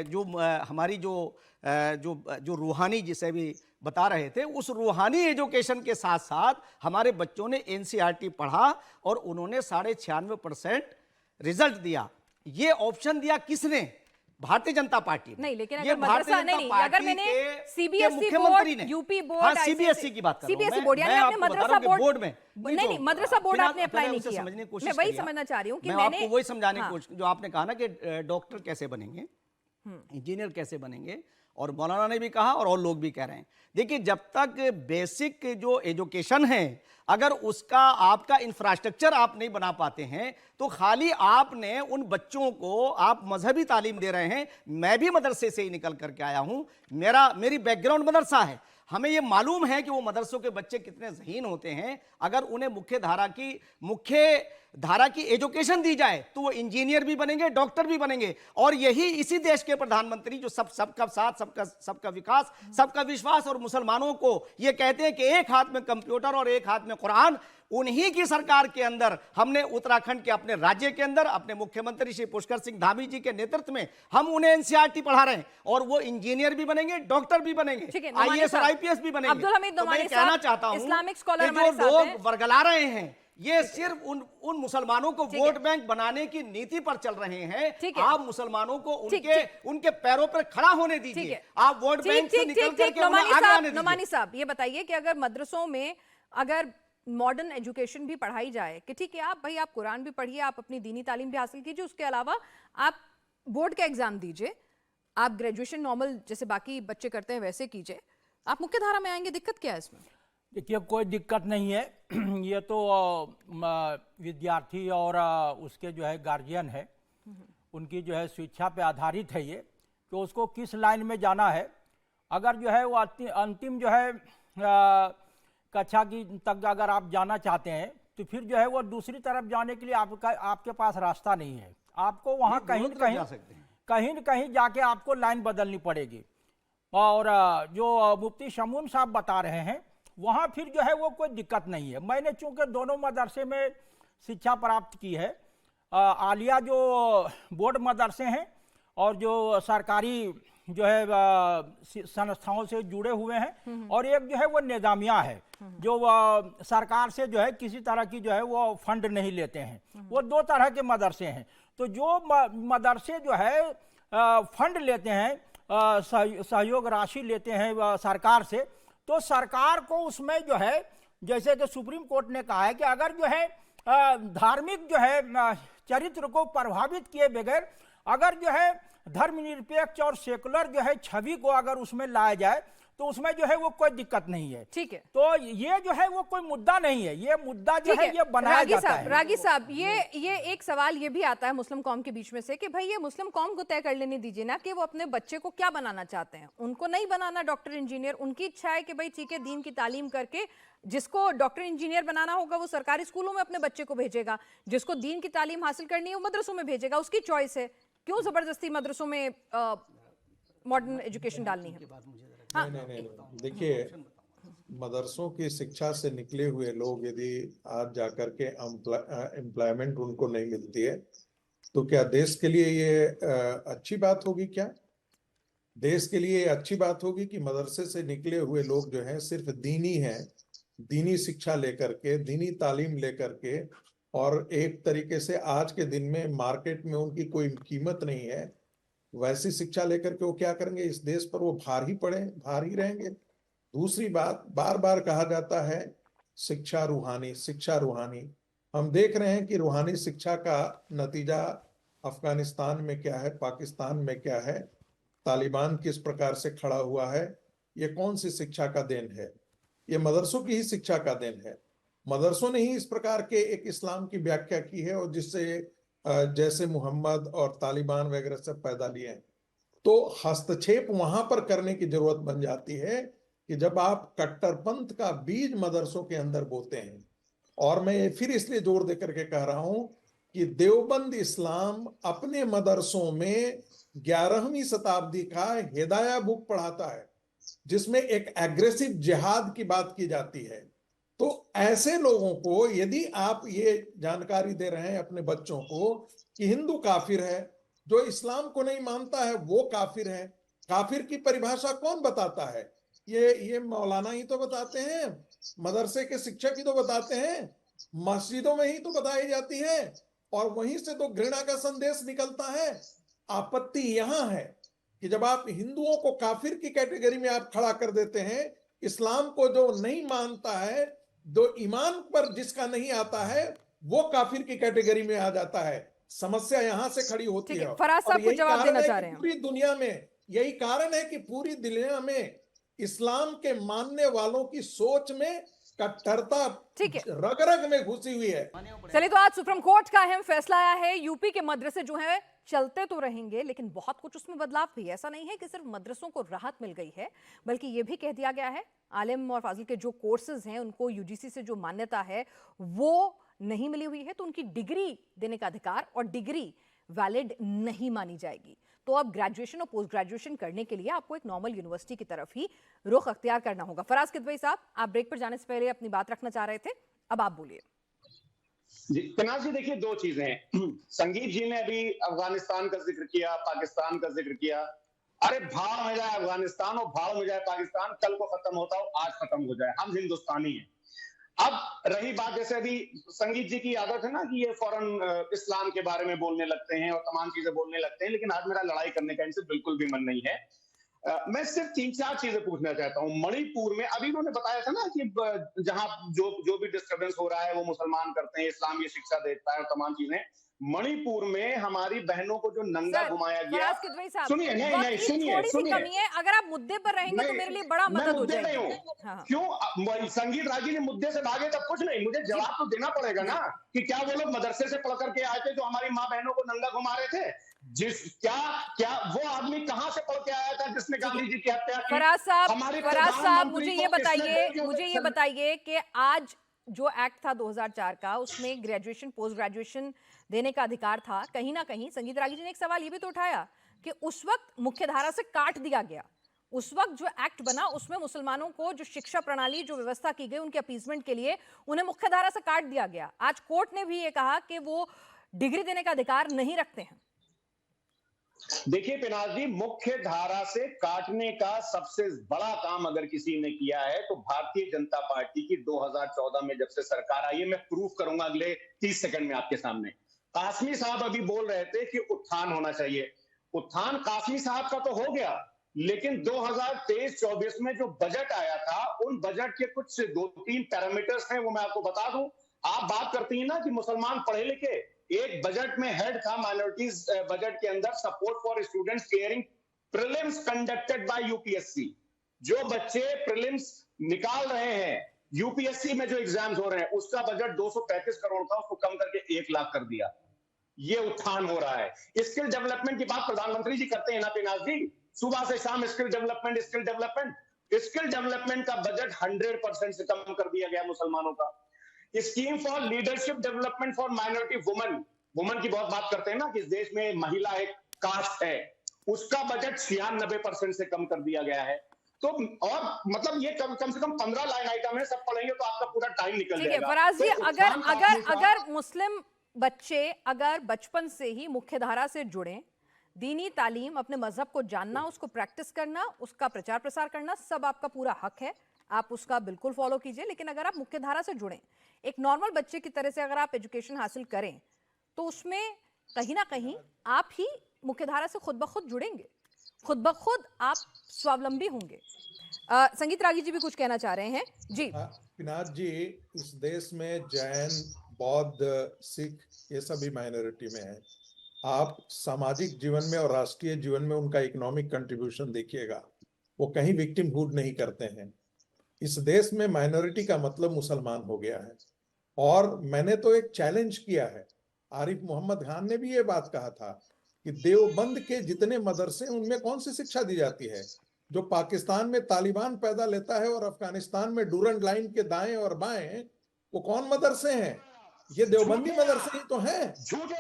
जो हमारी जो रूहानी जिसे भी बता रहे थे, उस रूहानी एजुकेशन के साथ साथ हमारे बच्चों ने एनसीईआरटी पढ़ा और उन्होंने 96% रिजल्ट दिया। ये ऑप्शन दिया किसने? भारतीय जनता पार्टी ने। नहीं, लेकिन ये अगर मदरसा नहीं, अगर मैंने सीबीएसई बोर्ड, यूपी बोर्ड, हाँ, सीबीएसई की बात कर रहा हूं सीबीएसई बोर्ड, यानी आपने मदरसा बोर्ड में नहीं, मदरसा बोर्ड आपने अप्लाई नहीं किया। समझने की कोशिश मैं वही करिए। समझना चाह रही हूँ कि मैं मैंने आपको वही समझाने की कोशिश, जो आपने कहा ना कि डॉक्टर कैसे बनेंगे, इंजीनियर कैसे बनेंगे, और मौलाना ने भी कहा और लोग भी कह रहे हैं। देखिए, जब तक बेसिक जो एजुकेशन है, अगर उसका आपका इंफ्रास्ट्रक्चर आप नहीं बना पाते हैं, तो खाली आपने उन बच्चों को आप मजहबी तालीम दे रहे हैं। मैं भी मदरसे से ही निकल करके आया हूं, मेरी बैकग्राउंड मदरसा है। हमें ये मालूम है कि वो मदरसों के बच्चे कितने ज़हीन होते हैं। अगर उन्हें मुख्य धारा की एजुकेशन दी जाए तो वो इंजीनियर भी बनेंगे, डॉक्टर भी बनेंगे। और यही इसी देश के प्रधानमंत्री जो सबका साथ, सबका विकास, सबका विश्वास, और मुसलमानों को ये कहते हैं कि एक हाथ में कंप्यूटर और एक हाथ में कुरान, उन्हीं की सरकार के अंदर हमने उत्तराखंड के अपने राज्य के अंदर अपने मुख्यमंत्री श्री पुष्कर सिंह धामी जी के नेतृत्व में हम उन्हें एनसीईआरटी पढ़ा रहे हैं, और वो इंजीनियर भी बनेंगे, डॉक्टर भी बनेंगे, आईएएस और आईपीएस भी बनेंगे। अब्दुल हमीद तो मैं कहना चाहता हूं इस्लामिक स्कॉलर कि जो लोग वर्गला रहे हैं, ये सिर्फ उन मुसलमानों को वोट बैंक बनाने की नीति पर चल रहे हैं। आप मुसलमानों को उनके पैरों पर खड़ा होने दीजिए। आप वोट बैंक से निकल करके उन्हें आगे आने दीजिए। नोमानी साहब, ये बताइए कि अगर मदरसों में अगर मॉडर्न एजुकेशन भी पढ़ाई जाए कि ठीक है, आप कुरान भी पढ़िए, आप अपनी दीनी तालीम भी हासिल कीजिए, उसके अलावा आप बोर्ड का एग्जाम दीजिए, आप ग्रेजुएशन नॉर्मल जैसे बाकी बच्चे करते हैं वैसे कीजिए, आप मुख्य धारा में आएंगे, दिक्कत क्या है इसमें? देखिए, कोई दिक्कत नहीं है। ये तो विद्यार्थी और उसके जो है गार्जियन है, उनकी जो है स्वेच्छा पे आधारित है ये, कि उसको किस लाइन में जाना है। अगर जो है वो अंतिम जो है कक्षा की तक अगर आप जाना चाहते हैं, तो फिर जो है वो दूसरी तरफ जाने के लिए आपके पास रास्ता नहीं है। आपको वहाँ कहीं न कहीं जाके आपको लाइन बदलनी पड़ेगी। और जो मुफ्ती शमून साहब बता रहे हैं, वहाँ फिर जो है वो कोई दिक्कत नहीं है। मैंने चूंकि दोनों मदरसे में शिक्षा प्राप्त की है, आलिया जो बोर्ड मदरसे हैं और जो सरकारी जो है संस्थाओं से जुड़े हुए हैं, और एक जो है वो निजामिया है जो सरकार से जो है किसी तरह की जो है वो फंड नहीं लेते हैं। वो दो तरह के मदरसे हैं। तो जो मदरसे जो है फंड लेते हैं, सहयोग राशि लेते हैं सरकार से, तो सरकार को उसमें जो है, जैसे कि सुप्रीम कोर्ट ने कहा है कि अगर जो है धार्मिक जो है चरित्र को प्रभावित किए बगैर अगर जो है धर्मनिरपेक्ष और सेकुलर जो है छवि को अगर उसमें लाया जाए, तो उसमें जो है वो कोई दिक्कत नहीं है। ठीक है, तो ये जो है वो कोई मुद्दा नहीं है। ये मुद्दा जो है ये बनाया जाता है। रागी साहब, ये एक सवाल ये भी आता है मुस्लिम कौम के बीच में से कि भाई ये मुस्लिम कौम को तय कर लेने दीजिए ना कि वो अपने बच्चे को क्या बनाना चाहते हैं। उनको नहीं बनाना डॉक्टर इंजीनियर, उनकी इच्छा है कि भाई ठीक है, दीन की तालीम करके जिसको डॉक्टर इंजीनियर बनाना होगा वो सरकारी स्कूलों में अपने बच्चे को भेजेगा, जिसको दीन की तालीम हासिल करनी है वो मदरसों में भेजेगा, उसकी चॉइस है। क्यों जबरदस्ती मदरसों में मॉडर्न एजुकेशन डालनी है? हाँ। नहीं, देखिए, मदरसों की शिक्षा से निकले हुए लोग यदि आज जाकर के एम्प्लॉयमेंट उनको नहीं मिलती है, तो क्या देश के लिए ये अच्छी बात होगी? क्या देश के लिए अच्छी बात होगी कि मदरसे से निकले हुए लोग जो हैं सिर्फ दीनी हैं, दीनी शिक्षा लेकर के, दीनी तालीम लेकर के, और एक तरीके से आज के दिन में मार्केट में उनकी कोई कीमत नहीं है, वैसी शिक्षा लेकर के वो क्या करेंगे? इस देश पर वो भार ही रहेंगे। दूसरी बात, बार बार कहा जाता है शिक्षा रूहानी, शिक्षा रूहानी। हम देख रहे हैं कि रूहानी शिक्षा का नतीजा अफगानिस्तान में क्या है, पाकिस्तान में क्या है, तालिबान किस प्रकार से खड़ा हुआ है, ये कौन सी शिक्षा का देन है? ये मदरसों की ही शिक्षा का देन है। मदरसों ने ही इस प्रकार के एक इस्लाम की व्याख्या की है और जिससे जैसे मोहम्मद और तालिबान वगैरह सब पैदा लिए हैं। तो हस्तक्षेप वहां पर करने की जरूरत बन जाती है कि जब आप कट्टरपंथ का बीज मदरसों के अंदर बोते हैं। और मैं फिर इसलिए जोर देकर के कह रहा हूं कि देवबंद इस्लाम अपने मदरसों में 11वीं शताब्दी का हिदाया बुक पढ़ाता है, जिसमें एक एग्रेसिव जिहाद की बात की जाती है। तो ऐसे लोगों को यदि आप ये जानकारी दे रहे हैं अपने बच्चों को कि हिंदू काफिर है, जो इस्लाम को नहीं मानता है वो काफिर है, काफिर की परिभाषा कौन बताता है? ये मौलाना ही तो बताते हैं, मदरसे के शिक्षक ही तो बताते हैं, मस्जिदों में ही तो बताई जाती है और वहीं से तो घृणा का संदेश निकलता है। आपत्ति यहां है कि जब आप हिंदुओं को काफिर की कैटेगरी में आप खड़ा कर देते हैं, इस्लाम को जो नहीं मानता है, जो ईमान पर जिसका नहीं आता है, वो काफिर की कैटेगरी में आ जाता है। समस्या यहां से खड़ी होती है। फराज साहब कुछ जवाब देना चाह रहे हैं। पूरी दुनिया में यही कारण है कि पूरी दुनिया में इस्लाम के मानने वालों की सोच में कट्टरता रग रग में घुसी हुई है। चलिए, तो आज सुप्रीम कोर्ट का अहम फैसला आया है। यूपी के मदरसे जो है चलते तो रहेंगे, लेकिन बहुत कुछ उसमें बदलाव भी है। ऐसा नहीं है कि सिर्फ मदरसों को राहत मिल गई है, बल्कि ये भी कह दिया गया है आलिम और फाजिल के जो कोर्सेज हैं उनको यूजीसी से जो मान्यता है वो नहीं मिली हुई है, तो उनकी डिग्री देने का अधिकार और डिग्री वैलिड नहीं मानी जाएगी। तो अब ग्रेजुएशन और पोस्ट ग्रेजुएशन करने के लिए आपको एक नॉर्मल यूनिवर्सिटी की तरफ ही रुख अख्तियार करना होगा। फराज किदवई साहब, आप ब्रेक पर जाने से पहले अपनी बात रखना चाह रहे थे, अब आप बोलिए। जी पिनाक जी, देखिए दो चीजें हैं। संगीत जी ने अभी अफगानिस्तान का जिक्र किया, पाकिस्तान का जिक्र किया। अरे भाड़ में जाए अफगानिस्तान और भाड़ में जाए पाकिस्तान, कल को खत्म होता हो आज खत्म हो जाए, हम हिंदुस्तानी हैं। अब रही बात, जैसे अभी संगीत जी की आदत है ना कि ये फौरन इस्लाम के बारे में बोलने लगते हैं और तमाम चीजें बोलने लगते हैं, लेकिन आज मेरा लड़ाई करने का इनसे बिल्कुल भी मन नहीं है। मैं सिर्फ 3-4 चीजें पूछना चाहता हूँ। मणिपुर में अभी उन्होंने बताया था ना कि जहां जो भी डिस्टर्बेंस हो रहा है वो मुसलमान करते हैं, इस्लाम ये शिक्षा देता है और तमाम चीजें। मणिपुर में हमारी बहनों को जो नंगा घुमाया गया, सुनिए सुनिए, कमी है। अगर आप मुद्दे पर रहेंगे तो मेरे लिए बड़ा मदद हो जाएगी। क्यों संगीत राजी ने मुद्दे से भागे तब कुछ नहीं, मुझे जवाब तो देना पड़ेगा ना कि क्या वो लोग मदरसे से पढ़ करके आए थे जो हमारी माँ बहनों को नंगा घुमा रहे थे? क्या वो आदमी कहां से पढ़ के आया था जिसने गांधी जी की हत्या की? फराज साहब, मुझे ये बताइए कि आज जो एक्ट था 2004 का, उसमें ग्रेजुएशन पोस्ट ग्रेजुएशन देने का अधिकार था। कहीं ना कहीं संगीत रागी जी ने एक सवाल ये भी तो उठाया कि उस वक्त मुख्यधारा से काट दिया गया। उस वक्त जो एक्ट बना उसमें मुसलमानों को जो शिक्षा प्रणाली, जो व्यवस्था की गई उनके अपीसमेंट के लिए, उन्हें मुख्यधारा से काट दिया गया। आज कोर्ट ने भी ये कहा कि वो डिग्री देने का अधिकार नहीं रखते हैं। देखिए पिनाक जी, मुख्य धारा से काटने का सबसे बड़ा काम अगर किसी ने किया है तो भारतीय जनता पार्टी की 2014 में जब से सरकार आई है। मैं प्रूफ करूंगा अगले 30 सेकंड में आपके सामने। कासमी साहब अभी बोल रहे थे कि उत्थान होना चाहिए। उत्थान कासमी साहब का तो हो गया, लेकिन 2023-24 में जो बजट आया था, उन बजट के कुछ 2-3 पैरामीटर्स हैं, वो मैं आपको बता दूं। आप बात करती हैं ना कि मुसलमान पढ़े लिखे, एक बजट में हेड था माइनॉरिटीज बजट के अंदर, support for students clearing prelims conducted by UPSC. जो बच्चे प्रीलिम्स निकाल रहे हैं, यूपीएससी में जो एग्जाम्स हो रहे हैं, उसका बजट 235 करोड़ था, उसको कम करके 1 लाख कर दिया। ये उत्थान हो रहा है। स्किल डेवलपमेंट की बात प्रधानमंत्री जी करते हैं ना पिनाक जी, सुबह से शाम skill development, skill development. Skill development का बजट 100% से कम कर दिया गया मुसलमानों का। Scheme for leadership development for minority woman की बहुत बात करते हैं ना कि इस देश में महिला एक कास्ट है, उसका बजट 96% से कम कर दिया गया है। तो और मतलब ये कम से कम 15 लाइन आइटम है, सब पढ़ेंगे तो आपका पूरा टाइम निकल जाएगा। फराज जी, अगर मुस्लिम बच्चे अगर बचपन से ही मुख्यधारा से जुड़े, दीनी तालीम, अपने मजहब को जानना, उसको प्रैक्टिस करना, उसका प्रचार प्रसार करना, सब आपका पूरा हक है, आप उसका बिल्कुल फॉलो कीजिए। लेकिन अगर आप मुख्यधारा से जुड़ें, एक नॉर्मल बच्चे की तरह से अगर आप एजुकेशन हासिल करें, तो उसमें कहीं ना कहीं आप ही मुख्यधारा से खुद ब खुद जुड़ेंगे, खुद ब खुद आप स्वावलंबी होंगे। संगीत रागी जी भी कुछ कहना चाह रहे हैं जी। पिनाक जी, इस देश में जैन, बौद्ध, सिख ये सभी माइनॉरिटी में है। आप सामाजिक जीवन में और राष्ट्रीय जीवन में उनका इकोनॉमिक कंट्रीब्यूशन देखिएगा, वो कहीं विक्टिमहुड नहीं करते हैं। इस देश में माइनॉरिटी का मतलब मुसलमान हो गया है। और मैंने तो एक चैलेंज किया है, आरिफ मोहम्मद खान ने भी ये बात कहा था कि देवबंद के जितने मदरसे उनमें कौन सी शिक्षा दी जाती है? जो पाकिस्तान में तालिबान पैदा लेता है और अफगानिस्तान में डूरंड लाइन के दाएं और बाएं, वो कौन मदरसे हैं? ये देवबंदी मदरसे ही तो हैं।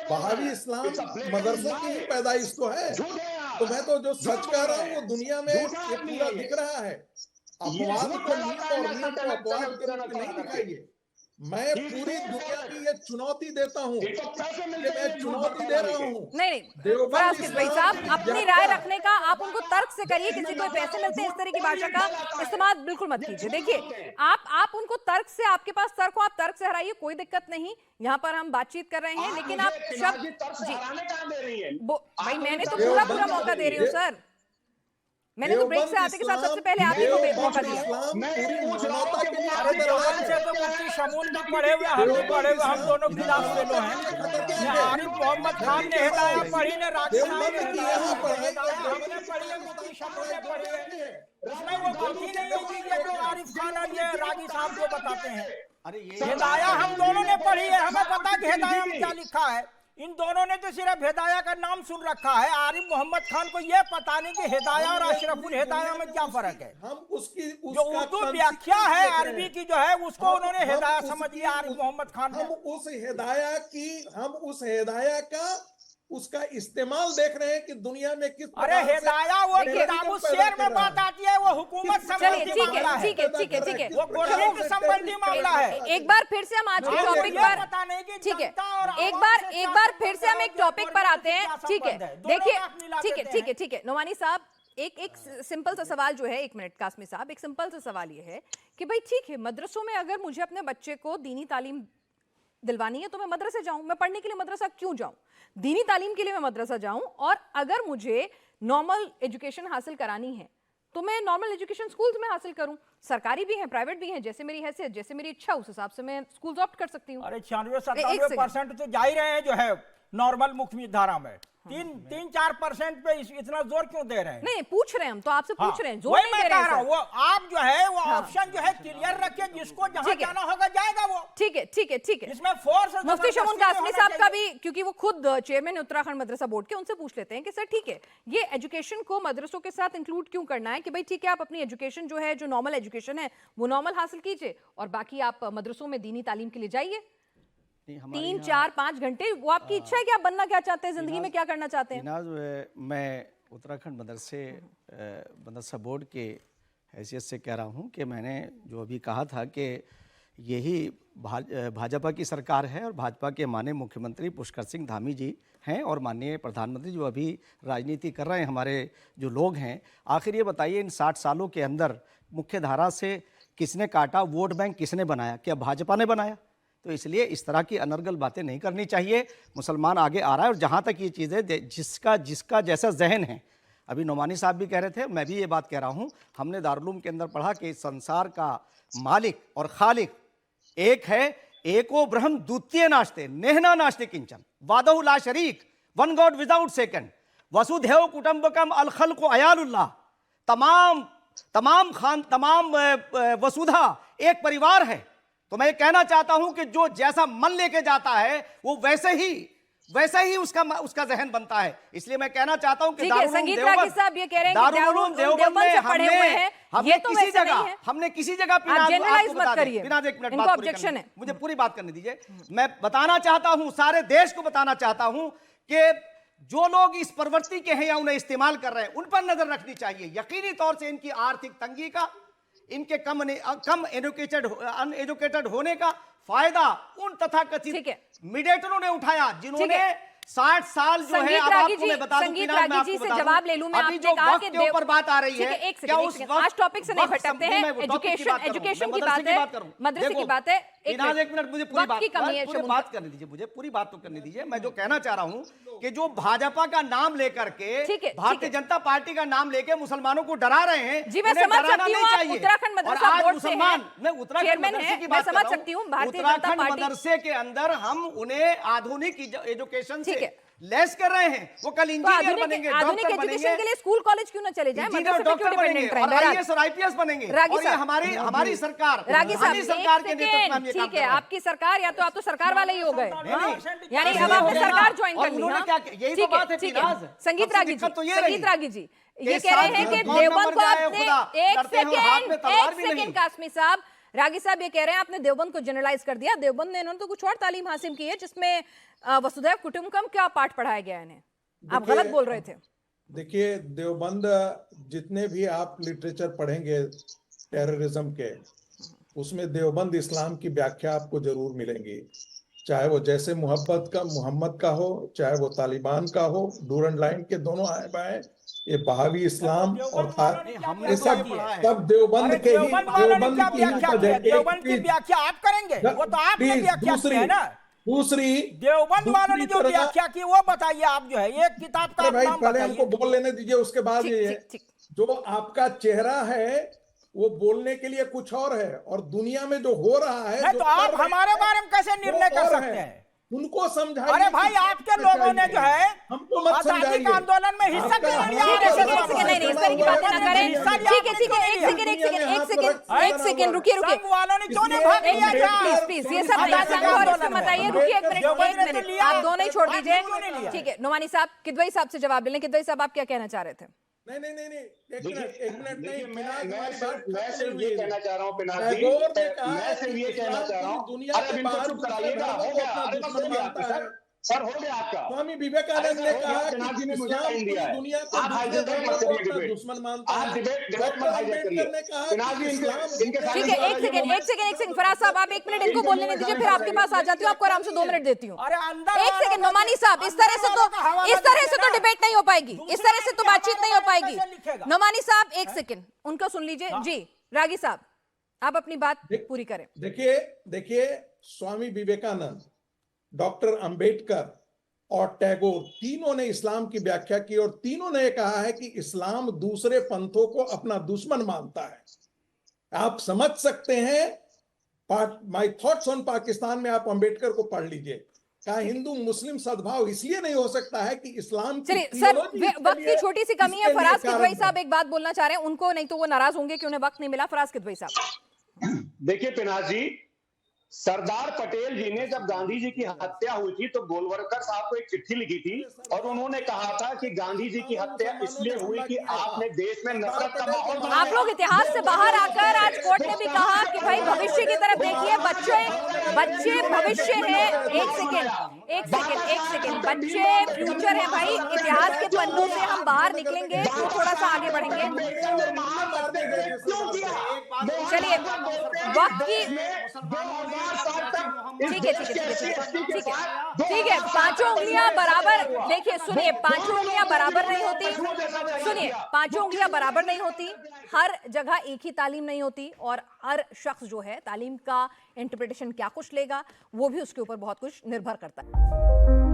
बहावी इस्लाम मदरसे की ही पैदाइश तो है। तो मैं तो जो सच कह रहा हूँ वो दुनिया में ये पूरा दिख रहा है। अपवाद को नीत और नीत को अपवाद के रूप में नहीं दिखाइए। मैं पूरी दुनिया की ये चुनौती देता हूँ, मैं चुनौती दे रहा हूँ। नहीं फराज किस भाई साहब, अपनी राय रखने का आप उनको तर्क से करिए। किसी को पैसे मिलते हैं इस तरह की भाषा का इस्तेमाल बिल्कुल मत कीजिए। देखिए आप उनको तर्क से, आपके पास तर्क हो, आप तर्क से हराइए, कोई दिक्कत नहीं। यहाँ पर हम बातचीत कर रहे हैं, लेकिन आप शब्द भाई मैंने तो पूरा मौका दे रही हूँ सर। मैंने तो ब्रेक से आते के साथ सबसे पहले आप ही को मौका दिया। मुफ्ती शमून भी पढ़े हुए, हम भी पढ़े हुए, हम दोनों खिलाफ फेलो हैं। आरिफ मोहम्मद खान ने हिदायत पढ़ी, ने रागी साहब ने हिदायत पढ़ी, हमने पढ़ी है, मुफ्ती शमून ने पढ़ी है। इसमें वो गलती नहीं होगी जो आरिफ खान और ये रागी साहब को बताते हैं। अरे ये हिदायत हम दोनों ने पढ़ी है, हमें पता कि हिदायत में क्या लिखा है। इन दोनों ने तो सिर्फ हिदाया का नाम सुन रखा है। आरिफ मोहम्मद खान को यह पता नहीं कि हिदाया और अशरफुल हिदाया में क्या फर्क है। हम उसकी जो उर्दू व्याख्या है अरबी की जो है उसको उन्होंने हिदाया समझ लिया आरिफ मोहम्मद खान ने। हम उस हिदाया का उसका इस्तेमाल देख रहे हैं कि दुनिया में किस अरे हिदाया वो किताबु शेर में बात आती है, वो हुकूमत संबंधी मामला है। ठीक है वो कुरान के संबंधी मामला है। एक बार फिर से हम आज के टॉपिक पर, ठीक है, एक बार फिर से हम एक टॉपिक पर आते हैं। ठीक है, देखिए ठीक है नोमानी साहब, एक सिंपल सा सवाल जो है, 1 मिनट कासमी साहब, एक सिंपल सा सवाल ये है कि भाई ठीक है, मदरसों में अगर मुझे अपने बच्चे को दीनी तालीम दिलवानी है तो मैं मदरसे जाऊं। मैं पढ़ने के लिए मदरसा क्यों जाऊं? दीनी तालीम के लिए मैं मदरसा जाऊं। और अगर मुझे नॉर्मल एजुकेशन हासिल करानी है तो मैं नॉर्मल एजुकेशन स्कूल्स में हासिल करूं। सरकारी भी हैं, प्राइवेट भी हैं, जैसे मेरी हैसियत, जैसे मेरी इच्छा, उस हिसाब से मैं स्कूल्स ऑप्ट कर सकती हूं। अरे 96-97% तो जा ही रहे हैं जो है नॉर्मल मुख्य धारा में। 3-4% पे इतना जोर क्यों दे रहे हैं? नहीं पूछ रहे हैं हम तो आपसे पूछ रहे हैं, जोर नहीं दे रहे हैं। वो आप जो है वो ऑप्शन जो है क्लियर रखिए, जिसको जहां जाना होगा जाएगा वो। ठीक है इसमें फोर्स मुफ्ती शमून कासमी साहब का भी, क्योंकि वो खुद चेयरमैन उत्तराखंड मदरसा बोर्ड के, उनसे पूछ लेते हैं कि सर ठीक है, ये एजुकेशन को मदरसों के साथ इंक्लूड क्यों करना है? कि भाई ठीक है, आप अपनी एजुकेशन जो है, जो नॉर्मल एजुकेशन है वो नॉर्मल हासिल कीजिए और बाकी आप मदरसों में दीनी तालीम के लिए जाइए। 3-4-5 घंटे, वो आपकी इच्छा है कि आप बनना क्या चाहते हैं, जिंदगी में क्या करना चाहते हैं। मैं उत्तराखंड मदरसा बोर्ड के हैसियत से कह रहा हूँ कि मैंने जो अभी कहा था कि यही भाजपा की सरकार है और भाजपा के माननीय मुख्यमंत्री पुष्कर सिंह धामी जी हैं और माननीय प्रधानमंत्री जो अभी राजनीति कर रहे हैं, हमारे जो लोग हैं। आखिर ये बताइए, इन 60 सालों के अंदर मुख्य धारा से किसने काटा? वोट बैंक किसने बनाया? क्या भाजपा ने बनाया? तो इसलिए इस तरह की अनर्गल बातें नहीं करनी चाहिए। मुसलमान आगे आ रहा है और जहाँ तक ये चीज़ें जिसका जैसा जहन है, अभी नोमानी साहब भी कह रहे थे, मैं भी ये बात कह रहा हूँ, हमने दारुल के अंदर पढ़ा कि संसार का मालिक और खालिक एक है, एको ब्रह्म द्वितीय नास्ते नेहना नास्ते किंचन वादहु ला शरीक, वन गॉड विदाउट सेकंड, वसुधैव कुटुंबकम अल खल्क़ु अयालुल्लाह, तमाम वसुधा एक परिवार है। तो मैं कहना चाहता हूं कि जो जैसा मन लेके जाता है वो वैसे ही उसका जहन बनता है। इसलिए मैं कहना चाहता हूं कि संगीत रागी साहब ये कह रहे हैं कि देवबंद से पढ़े हुए हैं, ये तो वैसे नहीं है। हमने किसी जगह जनरलाइज मत करिए, एक मिनट इनको ऑब्जेक्शन है। मुझे पूरी बात करने दीजिए। मैं बताना चाहता हूं, सारे देश को बताना चाहता हूं कि जो लोग इस प्रवृत्ति के हैं या उन्हें इस्तेमाल कर रहे हैं, उन पर नजर रखनी चाहिए। यकीनी तौर से इनकी आर्थिक तंगी का, इनके कम अनएजुकेटेड होने का फायदा उन तथाकथित मीडिएटरों ने उठाया जिन्होंने 60 साल जो है, अब आपको मैं बता दूं, संगीत रागी जी से जवाब ले लूं मैं। अभी जो वक्त के ऊपर बात आ रही है, क्या उस आज टॉपिक से नहीं भटकते हैं? एजुकेशन की बात है, मदरसे की बात है। एक मिनट, मुझे पूरी बात करने दीजिए, मुझे पूरी बात तो करने दीजिए। मैं जो कहना चाह रहा हूं कि जो भाजपा का नाम लेकर के, भारतीय जनता पार्टी का नाम लेके मुसलमानों को डरा रहे हैं, जी मैं समझ सकती हूं, आप उत्तराखंड मदरसा बोर्ड से हैं, मैं उत्तराखंड मदरसे की बात समझ सकती हूं। भारतीय जनता पार्टी मदरसे के अंदर हम उन्हें आधुनिक एजुकेशन से लेस कर रहे हैं, वो कल तो इंजीनियर बनेंगे, आधुनिक डॉक्टर एजुकेशन बनेंगे, के लिए स्कूल कॉलेज क्यों ना चले जाए, इंजीनियर मदरसे पे क्यों डॉक्टर बनेंगे डिपेंडेंट और रहें? आईएएस और आईपीएस बनेंगे। रागी और ये साहब, हमारी सरकार, रागी साहब, हमारी सरकार के एक नेतृत्व में हम ये सेकेंड, काम ठीक कर है, रहे हैं। आपकी सरकार, या तो आप तो सरकार वाले ही हो गए, यानी अब इसलिए आपने हो गया ना। सरकार ज्वाइन और कर ली। उन्होंने हाँ? क्या किया? यही तो ठीक बात है, ठीक फिराज। संगीत सबसे रागी जी, दिक्कत तो ये संगीत रही रागी जी, ये इस कह रहे साथ हैं कि कौन न देवबंद मर को जाए आपने, खुदा, एक लड़ते हैं और हाथ में तलवार भी नहीं। सेकेंड कासमी साहब, रागी साहब ये कह रहे हैं आपने देवबंद को जनरलाइज कर दिया। देवबंद ने, इन्होंने तो कुछ और तालीम हासिल की है जिसमें वसुधैव कुटुंबकम क्या पाठ पढ़ाया गया है इन्हें। आप देखिए, गलत बोल रहे थे। देखिए, देवबंद, जितने भी आप लिटरेचर पढ़ेंगे टेररिज्म के, उसमें देवबंद इस्लाम की व्याख्या आपको जरूर मिलेंगी, चाहे वो जैसे मोहम्मद का हो, चाहे वो तालिबान का हो, डूरन लाइन के दोनों आए बाएं, ये बहावी इस्लाम और ये सब देवबंद के ही, देवबंद की ही उपज है। देवबंद की व्याख्या आप करेंगे, वो तो आपने व्याख्या की है ना। दूसरी देवबंद वालों ने जो व्याख्या की वो बताइए आप, जो है एक किताब का भाई नाम पहले बताइए। हमको बोल लेने दीजिए, उसके बाद ये जो आपका चेहरा है वो बोलने के लिए कुछ और है, और दुनिया में जो हो रहा है, नहीं तो आप हमारे बारे में कैसे निर्णय कर सकते हैं? उनको समझाइए। अरे भाई, आपके लोगों ने जो है हमको मत आजादी समझाइए। का आंदोलन में हिस्सा क्यों नहीं लिया? नहीं, इस तरह की बातें ना करें। ठीक है, एक सेकंड, रुकिए। संघ वालों ने क्यों नहीं भाग लिया? प्लीज, ये सब संघ और इसमें मत आइए। रुकिए एक मिनट, आप दोनों ही छोड़ दीजिए। ठीक है, नोमानी साहब, किदवई साहब से जवाब ले लें। किदवई साहब, आप क्या कहना चाह रहे थे? नहीं, एक मिनट नहीं, मैं सिर्फ ये कहना चाह रहा हूँ पिनाक जी, टैगोर ने कहा मैं सिर्फ ये कहना चाह रहा हूँ, दुनिया अरे के इनको बाहर चुप कराइएगा, हो गया, अरे बस हो गया आपका सर, हो गया आपका। स्वामी विवेकानंद ने कहा पिनाक जी ने कि मुझे इस्लाम टाइम दिया है, दुनिया आप हाईजैक मत करिए डिबेट, दुश्मन मानता आप है। डिबेट मत हाईजैक करिए। पिनाक जी इनके ठीक है, एक सेकंड, फराज साहब, आप 1 मिनट इनको बोलने नहीं दीजिए, फिर आपके पास आ जाती हूँ, आपको आराम से 2 मिनट देती हूँ। एक सेकंड, नोमानी साहब, इस तरह से तो डिबेट नहीं हो पाएगी, इस तरह से तो बातचीत नहीं हो पाएगी। नोमानी साहब, एक सेकंड, उनको सुन लीजिए जी। रागी साहब, आप अपनी बात पूरी करें। देखिए, स्वामी विवेकानंद, डॉक्टर अंबेडकर और टैगोर, तीनों ने इस्लाम की व्याख्या की, और तीनों ने कहा है कि इस्लाम दूसरे पंथों को अपना दुश्मन मानता है। आप समझ सकते हैं, माय थॉट्स ऑन पाकिस्तान में आप अंबेडकर को पढ़ लीजिए। कहा हिंदू मुस्लिम सद्भाव इसलिए नहीं हो सकता है कि इस्लाम की चलिए सर, वक्त की छोटी सी कमी है। फराज किदवई साहब एक बात बोलना चाह रहे हैं, उनको, नहीं तो वो नाराज होंगे कि उन्हें वक्त नहीं मिला। फराज किदवई साहब, देखिए पिनाक जी, सरदार पटेल जी ने जब गांधी जी की हत्या हुई थी तो गोलवलकर साहब को एक चिट्ठी लिखी थी, और उन्होंने कहा था कि गांधी जी की हत्या इसलिए हुई कि आपने देश में नफरत का माहौल बनाया। आप लोग इतिहास से बाहर आकर आज कोर्ट ने भी कहा कि भाई भविष्य की तरफ देखिए, बच्चे भविष्य है। एक सेकंड, बच्चे फ्यूचर है भाई। इतिहास के पन्नों से हम बाहर निकलेंगे तो थोड़ा सा आगे बढ़ेंगे। चलिए, वक्त की, ठीक है, पांचों उंगलियां बराबर, देखिए सुनिए, पांचों उंगलियां बराबर नहीं होती। सुनिए, पांचों उंगलियां बराबर नहीं होती, हर जगह एक ही तालीम नहीं होती, और हर शख्स जो है तालीम का इंटरप्रिटेशन क्या कुछ लेगा वो भी उसके ऊपर बहुत कुछ निर्भर करता है।